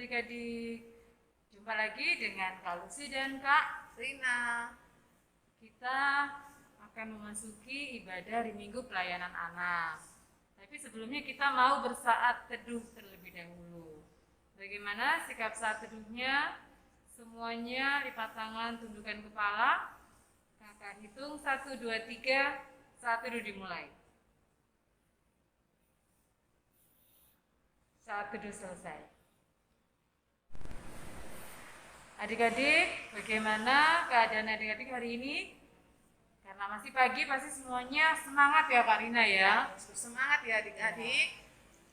adik-adik, jumpa lagi dengan Kak Lucy dan Kak Rina. Kita akan memasuki ibadah hari Minggu pelayanan anak. Tapi sebelumnya kita mau bersaat teduh terlebih dahulu. Bagaimana sikap saat teduhnya? Semuanya lipat tangan, tundukkan kepala. Kakak hitung 1, 2, 3, saat teduh dimulai. Saat teduh selesai. Adik-adik, bagaimana keadaan adik-adik hari ini? Karena masih pagi, pasti semuanya semangat ya Kak Rina ya. Semangat ya adik-adik.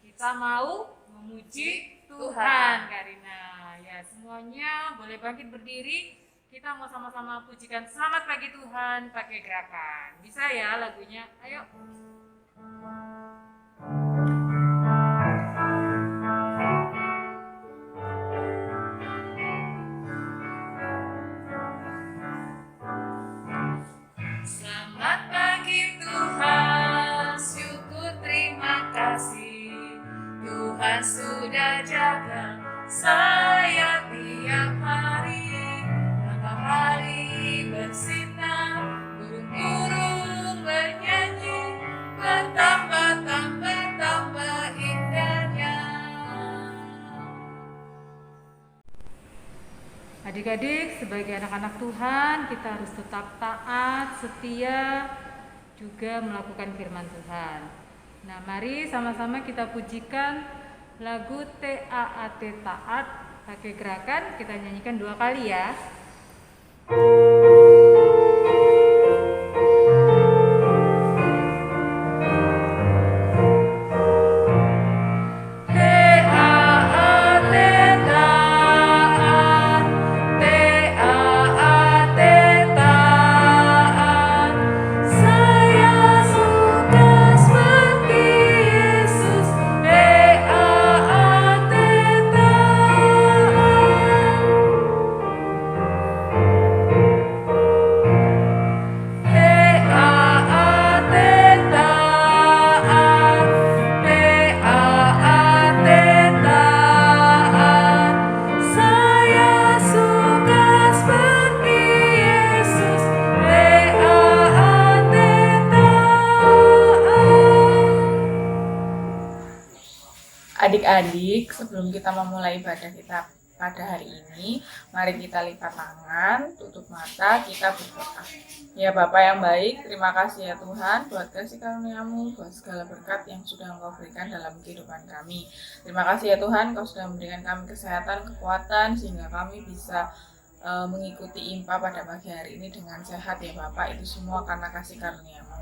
Kita mau memuji Tuhan Kak Rina. Ya, semuanya boleh bangkit berdiri. Kita mau sama-sama pujikan selamat pagi Tuhan pakai gerakan. Bisa ya lagunya? Ayo. Selamat pagi Tuhan, syukur terima kasih. Tuhan sudah jaga saya tiap hari. Matahari bersinar, burung-burung bernyanyi, bertambah indahnya. Adik-adik, sebagai anak-anak Tuhan, kita harus tetap taat, setia, juga melakukan firman Tuhan. Nah, mari sama-sama kita pujikan lagu TAAT Taat pakai gerakan, kita nyanyikan 2 kali ya. Adik-adik, sebelum kita memulai ibadah kita pada hari ini, mari kita lipat tangan, tutup mata, kita berdoa. Ya Bapa yang baik, terima kasih ya Tuhan buat kasih karunia-Mu, buat segala berkat yang sudah Engkau berikan dalam kehidupan kami. Terima kasih ya Tuhan, Engkau sudah memberikan kami kesehatan, kekuatan, sehingga kami bisa mengikuti IMPA pada pagi hari ini dengan sehat ya Bapak. Itu semua karena kasih karunia-Mu.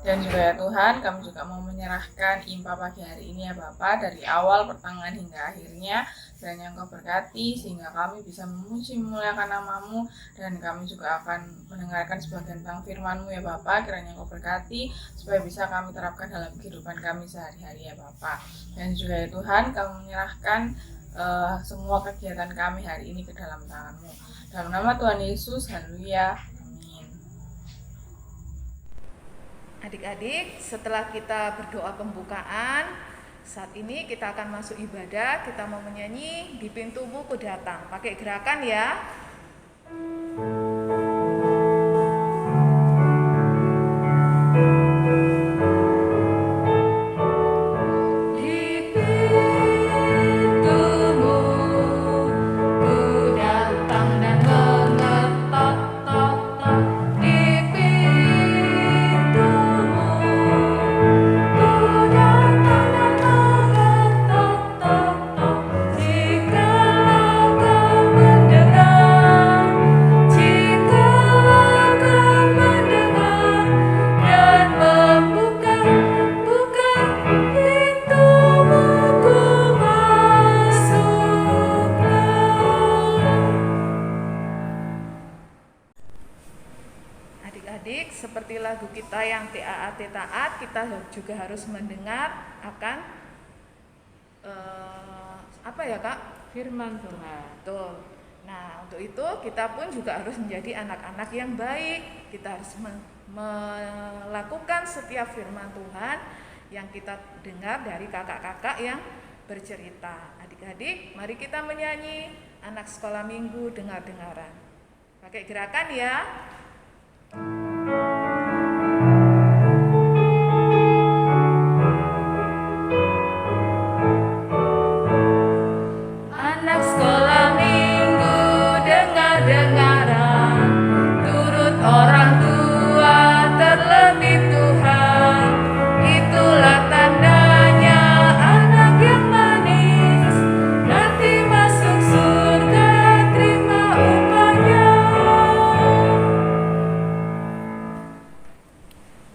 Dan juga ya Tuhan, kami juga mau menyerahkan IMPA pagi hari ini ya Bapak, dari awal pertengahan hingga akhirnya, dan yang Kau berkati sehingga kami bisa memuji memuliakan nama-Mu, dan kami juga akan mendengarkan sebagian tentang firman-Mu ya Bapak. Kiranya Kau berkati supaya bisa kami terapkan dalam kehidupan kami sehari-hari ya Bapak. Dan juga ya Tuhan, kami menyerahkan semua kegiatan kami hari ini ke dalam tangan-Mu. Dalam nama Tuhan Yesus, haleluya. Adik-adik, setelah kita berdoa pembukaan, saat ini kita akan masuk ibadah. Kita mau menyanyi Di Pintumu Ku Datang. Pakai gerakan ya. Adik-adik, seperti lagu kita yang TAAT Taat, kita juga harus mendengar akan apa ya Kak? Firman Tuhan. Betul. Nah, untuk itu kita pun juga harus menjadi anak-anak yang baik. Kita harus melakukan setiap firman Tuhan yang kita dengar dari kakak-kakak yang bercerita. Adik-adik, mari kita menyanyi anak sekolah minggu dengar-dengaran. Pakai gerakan ya. Anak sekolah minggu dengar-dengaran, turut orang tua terlebih Tuhan. Itulah tandanya anak yang manis, nanti masuk surga terima upahnya.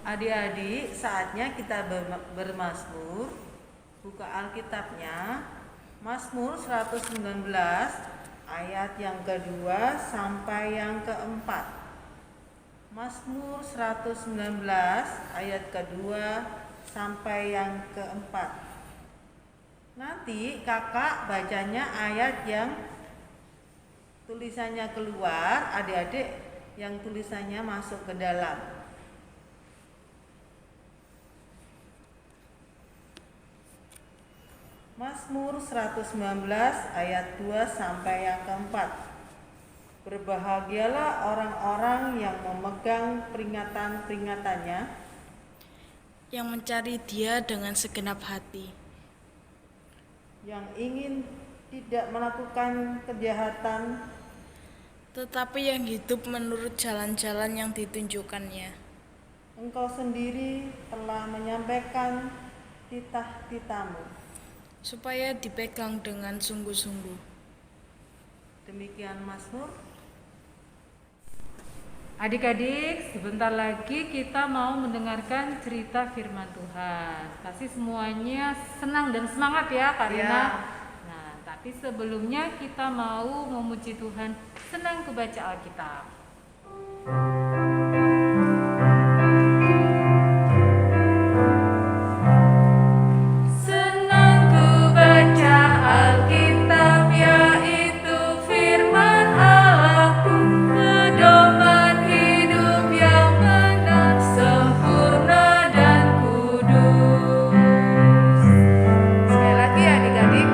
Adik-adik, saatnya kita bermazmur. Buka Alkitabnya, Mazmur 119 ayat yang kedua sampai yang keempat. Mazmur 119 ayat kedua sampai yang keempat. Nanti kakak bacanya ayat yang tulisannya keluar, adik-adik yang tulisannya masuk ke dalam. Mazmur 119 ayat 2 sampai yang keempat. Berbahagialah orang-orang yang memegang peringatan-peringatannya, yang mencari Dia dengan segenap hati, yang ingin tidak melakukan kejahatan, tetapi yang hidup menurut jalan-jalan yang ditunjukkannya. Engkau sendiri telah menyampaikan titah-titahmu, supaya dipegang dengan sungguh-sungguh. Demikian Mazmur. Adik-adik, sebentar lagi kita mau mendengarkan cerita firman Tuhan. Pasti semuanya senang dan semangat ya, Karina. Ya. Nah, tapi sebelumnya kita mau memuji Tuhan, senang membaca Alkitab. Senang ku baca Alkitab, yaitu firman Allahku, pedoman hidup yang benar, sempurna dan kudus. Sekali lagi adik-adik.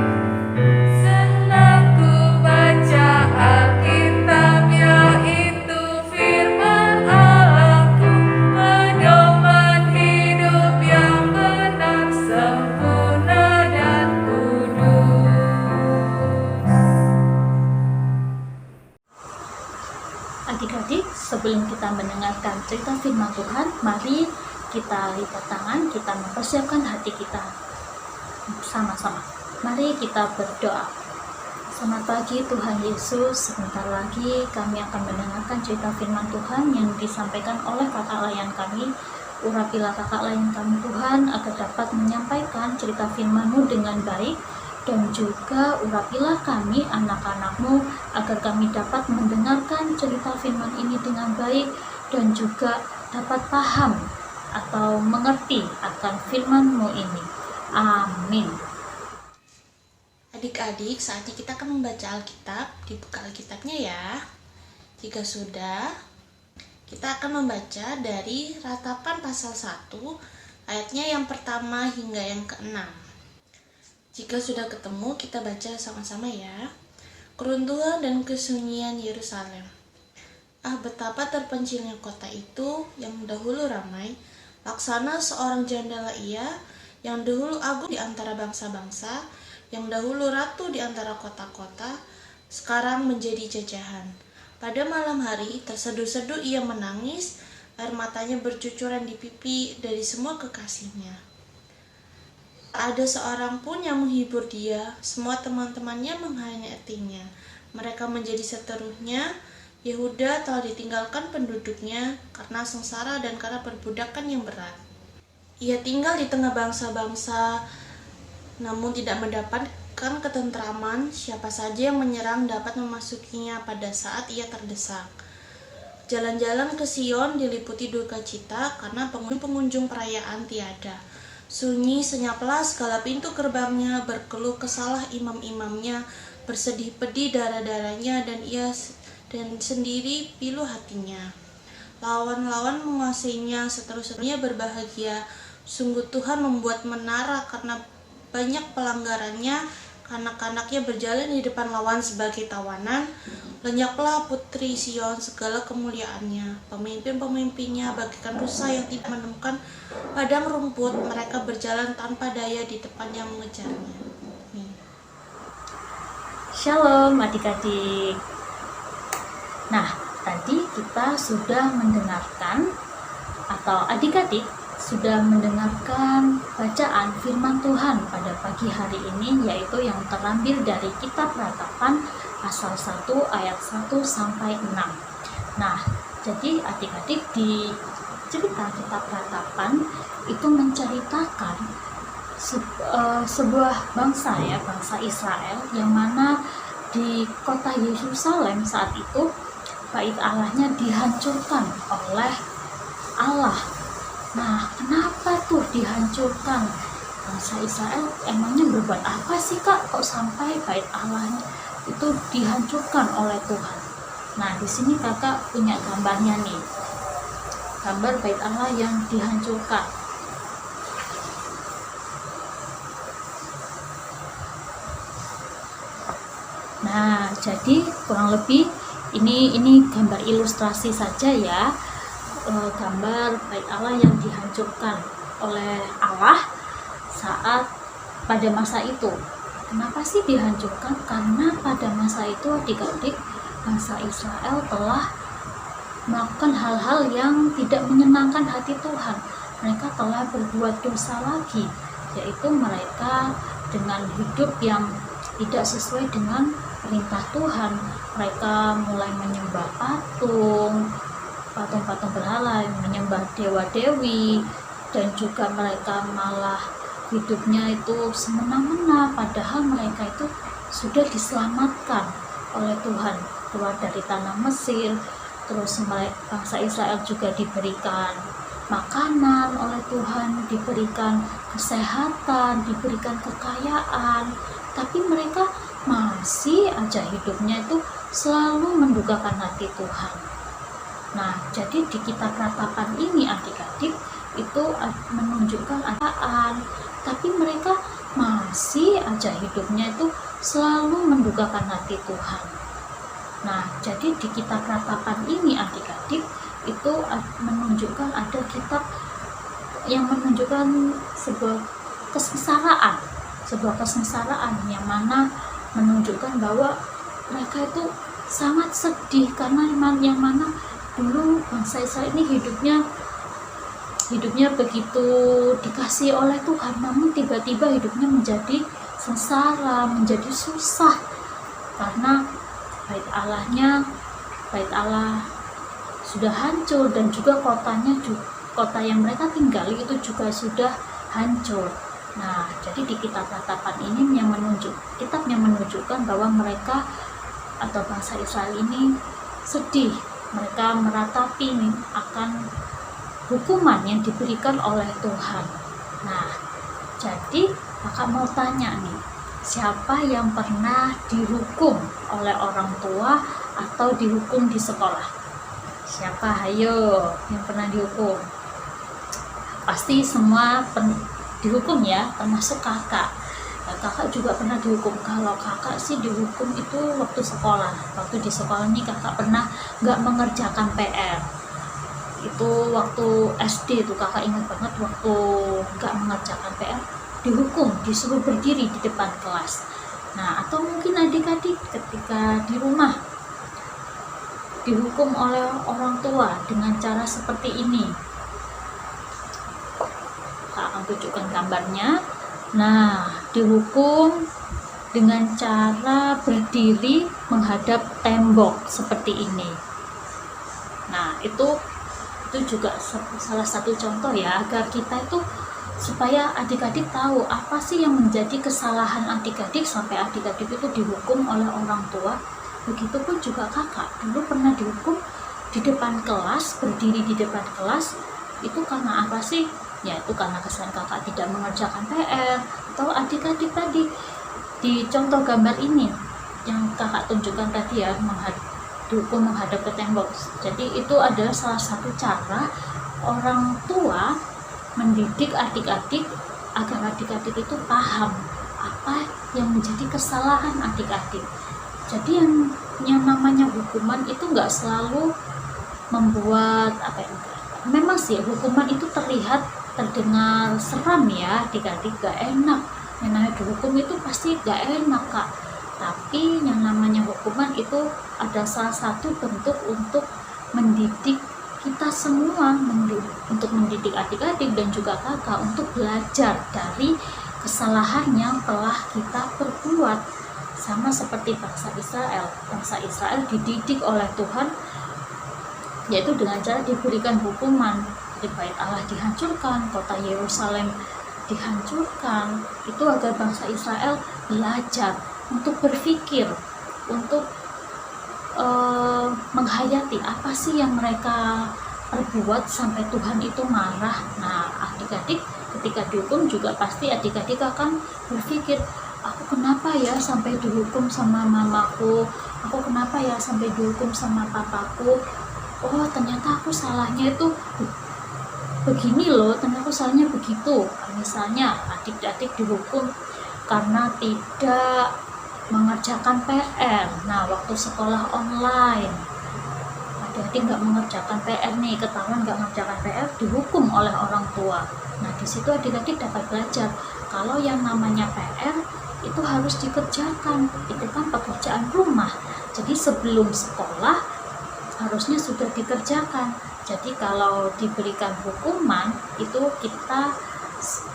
Senang ku baca Alkitab, yaitu firman Allahku, pedoman hidup yang benar, sempurna dan kudus. Adik-adik, sebelum kita mendengarkan cerita firman Tuhan, mari kita lipat tangan, kita mempersiapkan hati kita sama-sama. Mari kita berdoa. Selamat pagi Tuhan Yesus, sebentar lagi kami akan mendengarkan cerita firman Tuhan yang disampaikan oleh kakak layan kami. Urapilah kakak layan kami Tuhan, agar dapat menyampaikan cerita firman-Mu dengan baik, dan juga urapilah kami anak-anak-Mu, agar kami dapat mendengarkan cerita firman ini dengan baik, dan juga dapat paham atau mengerti akan firman-Mu ini. Amin. Adik-adik, saatnya kita akan membaca Alkitab. Dibuka Alkitabnya ya. Jika sudah, kita akan membaca dari Ratapan pasal 1, ayatnya yang pertama hingga yang ke-6. Jika sudah ketemu, kita baca sama-sama ya. Keruntuhan dan kesunyian Yerusalem. Ah, betapa terpencilnya kota itu yang dahulu ramai, laksana seorang jandala ia, yang dahulu agung di antara bangsa-bangsa, yang dahulu ratu di antara kota-kota, sekarang menjadi jajahan. Pada malam hari, terseduh-seduh ia menangis, air matanya bercucuran di pipi dari semua kekasihnya. Tak ada seorang pun yang menghibur dia, semua teman-temannya menghayatinya. Mereka menjadi seteruhnya. Yehuda telah ditinggalkan penduduknya karena sengsara dan karena perbudakan yang berat. Ia tinggal di tengah bangsa-bangsa, namun tidak mendapatkan ketentraman. Siapa saja yang menyerang dapat memasukinya pada saat ia terdesak. Jalan-jalan ke Sion diliputi duka cita karena pengunjung perayaan tiada. Sunyi senyaplah segala pintu gerbangnya, berkeluh kesalah imam-imamnya, bersedih pedih darah-darahnya, dan sendiri pilu hatinya. Lawan-lawan menguasainya, seterusnya berbahagia. Sungguh Tuhan membuat menara karena banyak pelanggarannya, kanak-kanaknya berjalan di depan lawan sebagai tawanan. Lenyaplah putri Sion segala kemuliaannya. Pemimpin-pemimpinnya bagikan rusa yang tidak menemukan padang rumput. Mereka berjalan tanpa daya di depan yang mengejarnya. Shalom adik-adik. Nah, tadi kita sudah mendengarkan atau adik-adik sudah mendengarkan bacaan firman Tuhan pada pagi hari ini, yaitu yang terambil dari kitab Ratapan pasal 1 ayat 1 sampai 6. Nah, jadi adik-adik di cerita kitab Ratapan itu menceritakan sebuah bangsa ya, bangsa Israel, yang mana di kota Yerusalem saat itu bait Allahnya dihancurkan oleh Allah. Nah, kenapa tuh dihancurkan? Bangsa Israel emangnya berbuat apa sih Kak? Kok sampai bait Allahnya itu dihancurkan oleh Tuhan? Nah, di sini Kakak punya gambarnya nih. Gambar bait Allah yang dihancurkan. Nah, jadi kurang lebih ini gambar ilustrasi saja ya. Gambar bait Allah yang dihancurkan oleh Allah saat pada masa itu. Kenapa sih dihancurkan? Karena pada masa itu adik-adik bangsa Israel telah melakukan hal-hal yang tidak menyenangkan hati Tuhan. Mereka telah berbuat dosa lagi, yaitu mereka dengan hidup yang tidak sesuai dengan perintah Tuhan. Mereka mulai menyembah patung-patung berhala, menyembah dewa-dewi, dan juga mereka malah hidupnya itu semena-mena, padahal mereka itu sudah diselamatkan oleh Tuhan keluar dari tanah Mesir. Terus bangsa Israel juga diberikan makanan oleh Tuhan, diberikan kesehatan, diberikan kekayaan, tapi mereka masih aja hidupnya itu selalu mendukakan hati Tuhan. Nah, jadi di kitab Ratapan ini adik-adik itu menunjukkan adaan, tapi mereka masih aja hidupnya itu selalu mendukakan hati Tuhan. Nah, jadi di kitab Ratapan ini adik-adik itu menunjukkan ada kitab yang menunjukkan sebuah kesengsaraan yang mana menunjukkan bahwa mereka itu sangat sedih karena yang mana dulu bangsa Israel ini hidupnya begitu dikasih oleh Tuhan, namun tiba-tiba hidupnya menjadi sengsara, menjadi susah karena bait Allah sudah hancur, dan juga kota yang mereka tinggali itu juga sudah hancur. Nah, jadi di kitab Ratapan ini kitab yang menunjukkan bahwa mereka atau bangsa Israel ini sedih. Mereka meratapi akan hukuman yang diberikan oleh Tuhan. Nah, jadi kakak mau tanya nih, siapa yang pernah dihukum oleh orang tua atau dihukum di sekolah? Siapa? Hayo, yang pernah dihukum. Pasti semua dihukum ya, termasuk kakak. Kakak juga pernah dihukum. Kalau kakak sih dihukum itu waktu sekolah. Waktu di sekolah ini kakak pernah nggak mengerjakan PR. Itu waktu SD tuh kakak ingat banget, waktu nggak mengerjakan PR dihukum, disuruh berdiri di depan kelas. Nah, atau mungkin adik-adik ketika di rumah dihukum oleh orang tua dengan cara seperti ini. Kakak akan tunjukkan gambarnya. Nah, dihukum dengan cara berdiri menghadap tembok seperti ini. Nah, itu juga salah satu contoh ya, agar kita itu supaya adik-adik tahu apa sih yang menjadi kesalahan adik-adik sampai adik-adik itu dihukum oleh orang tua. Begitupun juga kakak dulu pernah dihukum di depan kelas, berdiri di depan kelas. Itu karena apa sih? Ya, itu karena kesalahan kakak tidak mengerjakan PR. Atau adik-adik tadi di contoh gambar ini yang kakak tunjukkan tadi ya, dihukum menghadap ke tembok. Jadi itu adalah salah satu cara orang tua mendidik adik-adik agar adik-adik itu paham apa yang menjadi kesalahan adik-adik. Jadi yang namanya hukuman itu nggak selalu membuat memang sih hukuman itu terdengar seram ya adik-adik, gak enak. Yang namanya dihukum itu pasti gak enak Kak, tapi yang namanya hukuman itu ada salah satu bentuk untuk mendidik kita semua, untuk mendidik adik-adik dan juga kakak untuk belajar dari kesalahan yang telah kita perbuat. Sama seperti bangsa Israel dididik oleh Tuhan, yaitu dengan cara diberikan hukuman. Di Bait Allah dihancurkan, kota Yerusalem dihancurkan, itu agar bangsa Israel belajar untuk berpikir, untuk menghayati apa sih yang mereka perbuat sampai Tuhan itu marah. Nah, adik-adik ketika dihukum juga pasti adik-adik akan berpikir, aku kenapa ya sampai dihukum sama mamaku, aku kenapa ya sampai dihukum sama papaku, oh ternyata aku salahnya itu begini loh, ternyata aku salahnya begitu. Misalnya adik-adik dihukum karena tidak mengerjakan PR. Nah, waktu sekolah online adik-adik nggak mengerjakan PR nih, ketahuan nggak mengerjakan PR, dihukum oleh orang tua. Nah, di situ adik-adik dapat belajar kalau yang namanya PR itu harus dikerjakan, itu kan pekerjaan rumah. Jadi sebelum sekolah harusnya sudah dikerjakan. Jadi kalau diberikan hukuman itu kita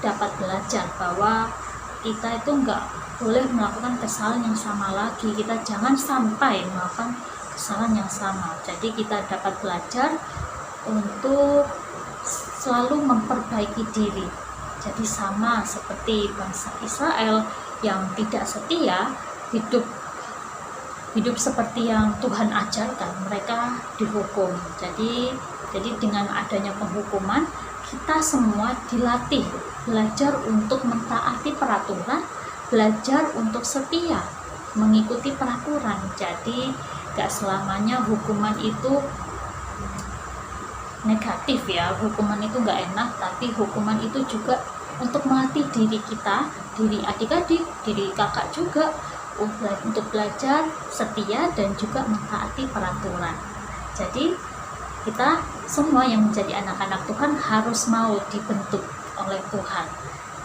dapat belajar bahwa kita itu nggak boleh melakukan kesalahan yang sama lagi, kita jangan sampai melakukan kesalahan yang sama. Jadi kita dapat belajar untuk selalu memperbaiki diri. Jadi sama seperti bangsa Israel yang tidak setia, hidup seperti yang Tuhan ajarkan, mereka dihukum. Jadi dengan adanya penghukuman, kita semua dilatih belajar untuk mentaati peraturan, belajar untuk setia mengikuti peraturan. Jadi gak selamanya hukuman itu negatif ya, hukuman itu gak enak, tapi hukuman itu juga untuk melatih diri kita, diri adik-adik, diri kakak juga, untuk belajar setia dan juga mentaati peraturan. Jadi kita semua yang menjadi anak-anak Tuhan harus mau dibentuk oleh Tuhan.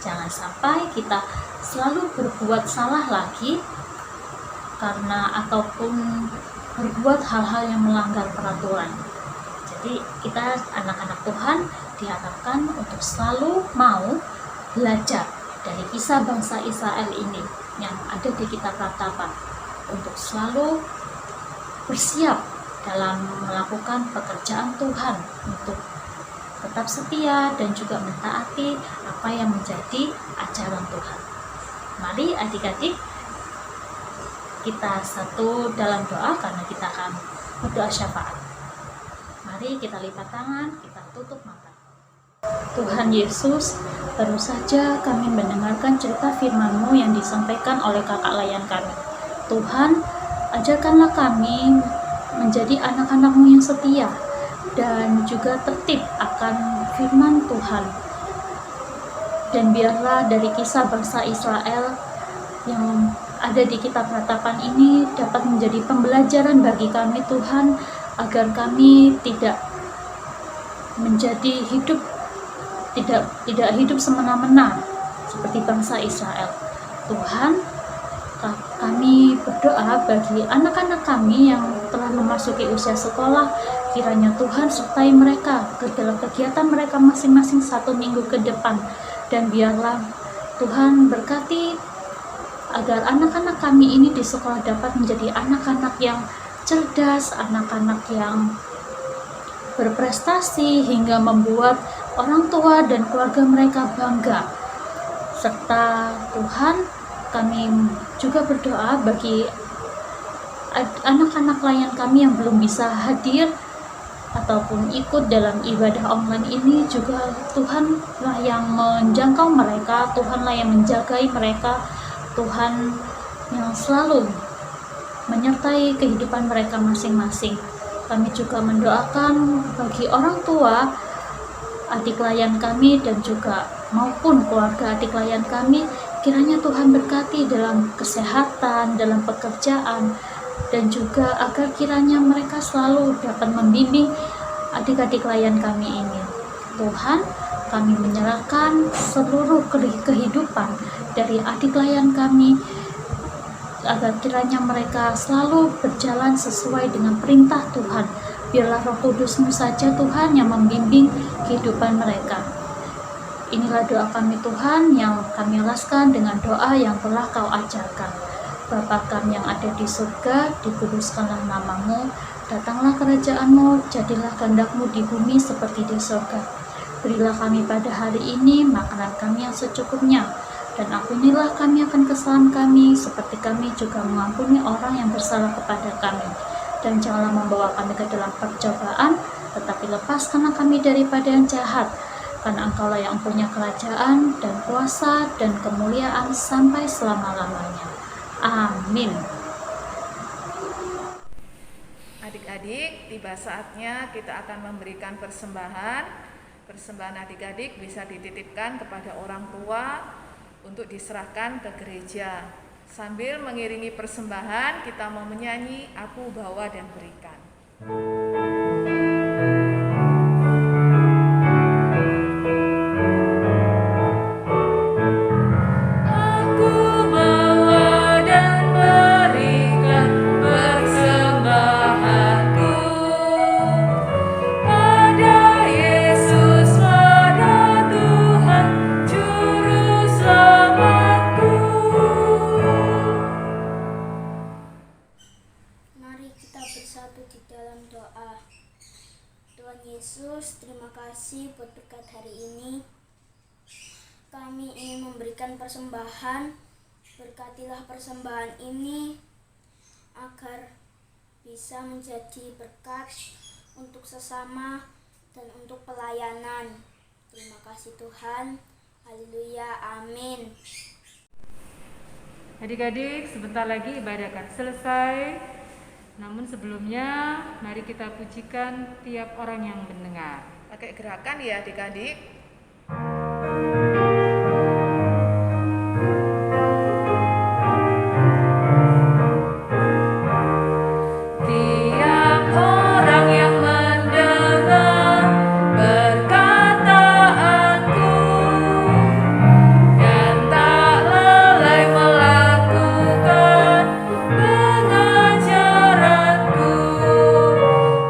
Jangan sampai kita selalu berbuat salah lagi ataupun berbuat hal-hal yang melanggar peraturan. Jadi kita anak-anak Tuhan diharapkan untuk selalu mau belajar dari kisah bangsa Israel ini yang ada di kitab Ratapan, untuk selalu bersiap dalam melakukan pekerjaan Tuhan, untuk tetap setia dan juga mentaati apa yang menjadi ajaran Tuhan. Mari adik-adik kita satu dalam doa, karena kita akan berdoa syafaat. Mari kita lipat tangan, kita tutup mata. Tuhan Yesus, baru saja kami mendengarkan cerita firman-Mu yang disampaikan oleh kakak layan kami. Tuhan, ajarkanlah kami menjadi anak-anak-Mu yang setia dan juga tertib akan firman Tuhan. Dan biarlah dari kisah bangsa Israel yang ada di kitab Ratapan ini dapat menjadi pembelajaran bagi kami Tuhan, agar kami tidak menjadi tidak hidup semena-mena seperti bangsa Israel. Tuhan, kami berdoa bagi anak-anak kami yang telah memasuki usia sekolah, kiranya Tuhan sertai mereka ke dalam kegiatan mereka masing-masing 1 minggu ke depan, dan biarlah Tuhan berkati agar anak-anak kami ini di sekolah dapat menjadi anak-anak yang cerdas, anak-anak yang berprestasi hingga membuat orang tua dan keluarga mereka bangga. Serta Tuhan, kami juga berdoa bagi anak-anak layan kami yang belum bisa hadir ataupun ikut dalam ibadah online ini, juga Tuhanlah yang menjangkau mereka, Tuhanlah yang menjagai mereka, Tuhan yang selalu menyertai kehidupan mereka masing-masing. Kami juga mendoakan bagi orang tua, adik layan kami, dan juga maupun keluarga adik klien kami. Kiranya Tuhan berkati dalam kesehatan, dalam pekerjaan, dan juga agar kiranya mereka selalu dapat membimbing adik-adik klien kami ini. Tuhan, kami menyerahkan seluruh kehidupan dari adik klien kami, agar kiranya mereka selalu berjalan sesuai dengan perintah Tuhan. Biarlah Roh Kudus-Mu saja Tuhan yang membimbing kehidupan mereka. Inilah doa kami Tuhan yang kami alaskan dengan doa yang telah Kau ajarkan. Bapa kami yang ada di surga, dikuduskanlah nama-Mu, datanglah kerajaan-Mu, jadilah kehendak-Mu di bumi seperti di surga. Berilah kami pada hari ini makanan kami yang secukupnya, dan ampunilah kami akan kesalahan kami, seperti kami juga mengampuni orang yang bersalah kepada kami. Dan janganlah membawa kami ke dalam percobaan, tetapi lepaskanlah kami daripada yang jahat. Karena Engkaulah yang punya kerajaan dan kuasa dan kemuliaan sampai selama-lamanya. Amin. Adik-adik, tiba saatnya kita akan memberikan persembahan. Persembahan adik-adik bisa dititipkan kepada orang tua untuk diserahkan ke gereja. Sambil mengiringi persembahan, kita mau menyanyi Aku Bawa dan Berikan. Yesus, terima kasih buat berkat hari ini. Kami ingin memberikan persembahan. Berkatilah persembahan ini agar bisa menjadi berkat untuk sesama dan untuk pelayanan. Terima kasih Tuhan. Haleluya, amin. Adik-adik, sebentar lagi ibadah akan selesai. Namun sebelumnya, mari kita pujikan tiap orang yang mendengar. Pakai gerakan ya adik-adik. Tiap orang yang mendengar perkataanku dan tak lalai melakukan pengajaranku,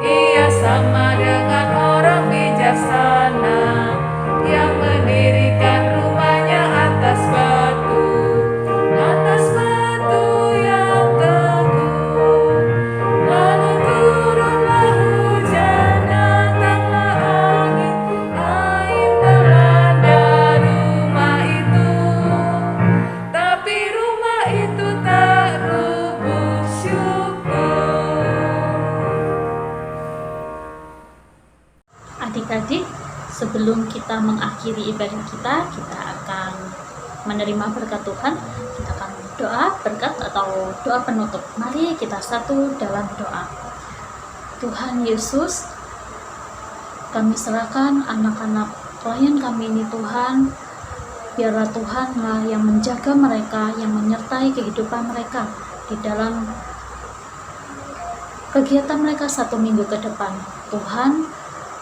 ia sama dengan orang bijaksana yang mendirikan rumahnya atas batu yang teguh. Lalu turunlah hujan, datanglah angin, air melanda rumah itu. Tapi rumah itu tak rubuh syukur. Adik-adik, sebelum kita mengakhiri ibadah kita akan menerima berkat Tuhan. Kita akan doa berkat atau doa penutup. Mari kita satu dalam doa. Tuhan Yesus, kami serahkan anak-anak klien kami ini Tuhan. Biarlah Tuhanlah yang menjaga mereka, yang menyertai kehidupan mereka di dalam kegiatan mereka 1 minggu ke depan. Tuhan,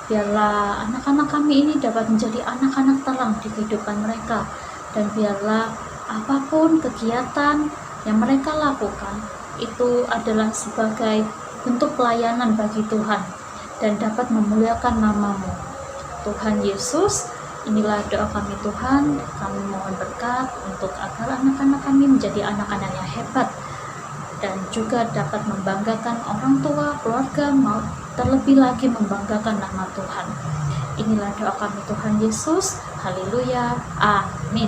biarlah anak-anak kami ini dapat menjadi anak-anak terang di kehidupan mereka. Dan biarlah apapun kegiatan yang mereka lakukan, itu adalah sebagai bentuk pelayanan bagi Tuhan dan dapat memuliakan nama-Mu. Tuhan Yesus, inilah doa kami Tuhan. Kami mohon berkat untuk agar anak-anak kami menjadi anak-anak yang hebat dan juga dapat membanggakan orang tua, keluarga, mau terlebih lagi membanggakan nama Tuhan. Inilah doa kami Tuhan Yesus. Haleluya. Amin.